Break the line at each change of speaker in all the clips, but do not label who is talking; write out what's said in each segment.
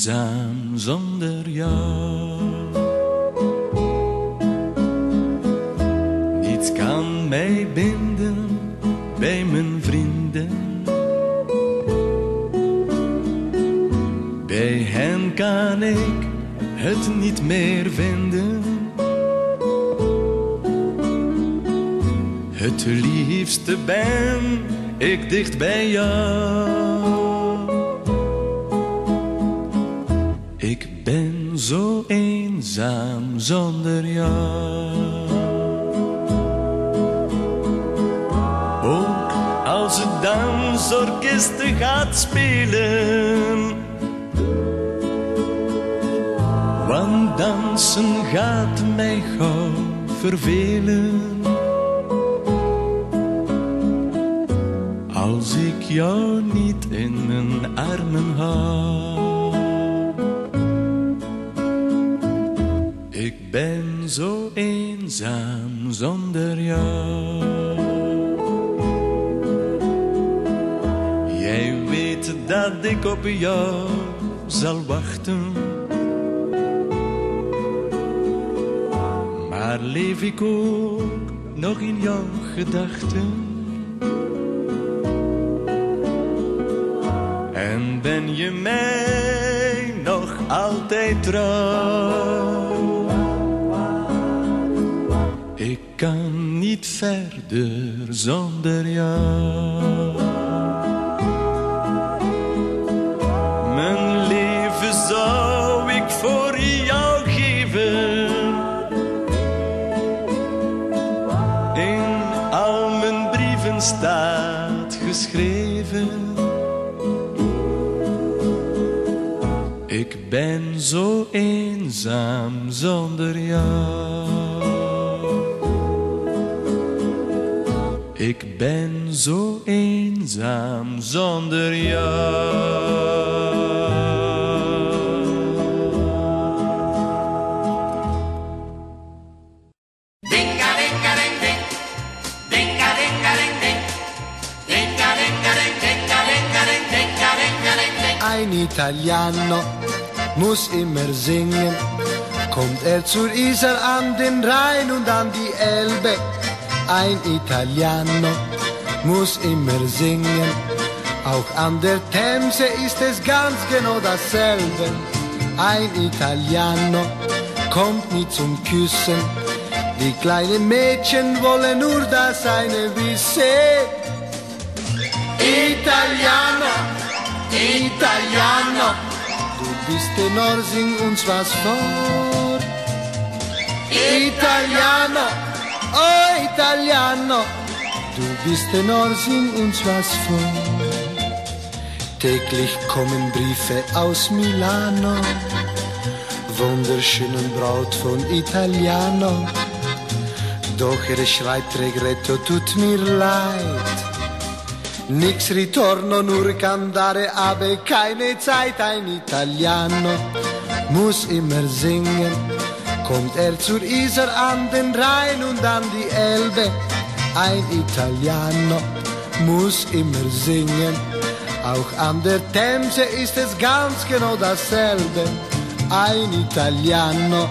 eenzaam zonder jou. Niets kan mij binden bij mijn vrienden. Bij hen kan ik het niet meer vinden. Het liefste ben ik dicht bij jou. Ik ben zo eenzaam zonder jou. Ook als het dansorkest gaat spelen, want dansen gaat mij gauw vervelen. Als ik jou niet in mijn armen hou. Ik ben zo eenzaam zonder jou. Jij weet dat ik op jou zal wachten, maar leef ik ook nog in jouw gedachten. En ben je mij nog altijd trouw? Ik kan niet verder zonder jou. Mijn leven zou ik voor jou geven. In al mijn brieven staat geschreven. Ik ben zo eenzaam zonder jou. Ik ben zo eenzaam zonder jou.
Ein Italiano muss immer singen, kommt zur Isar an den Rhein und an die Elbe. Ein Italiano muss immer singen, auch an der Themse ist es ganz genau dasselbe. Ein Italiano kommt nie zum Küssen, die kleinen Mädchen wollen nur das eine wissen. Italiano, Italiano, du bist Tenor, sing uns was vor. Italiano, oh Italiano, du bist Tenor, sing uns was vor. Täglich kommen Briefe aus Milano, wunderschönen Braut von Italiano. Doch schreibt Regretto, tut mir leid. Nix ritorno, nur cantare, aber keine Zeit. Ein Italiano muss immer singen, kommt zur Isar an den Rhein und an die Elbe. Ein Italiano muss immer singen, auch an der Themse ist es ganz genau dasselbe. Ein Italiano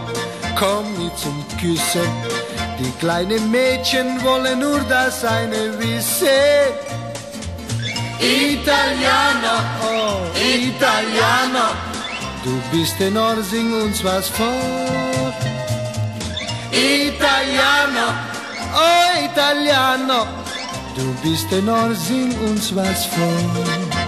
kommt nie zum Küssen, die kleinen Mädchen wollen nur das eine wissen. Italiano, oh Italiano, du bist Tenor, sing uns was vor. Italiano, oh Italiano, du bist Tenor, sing uns was vor.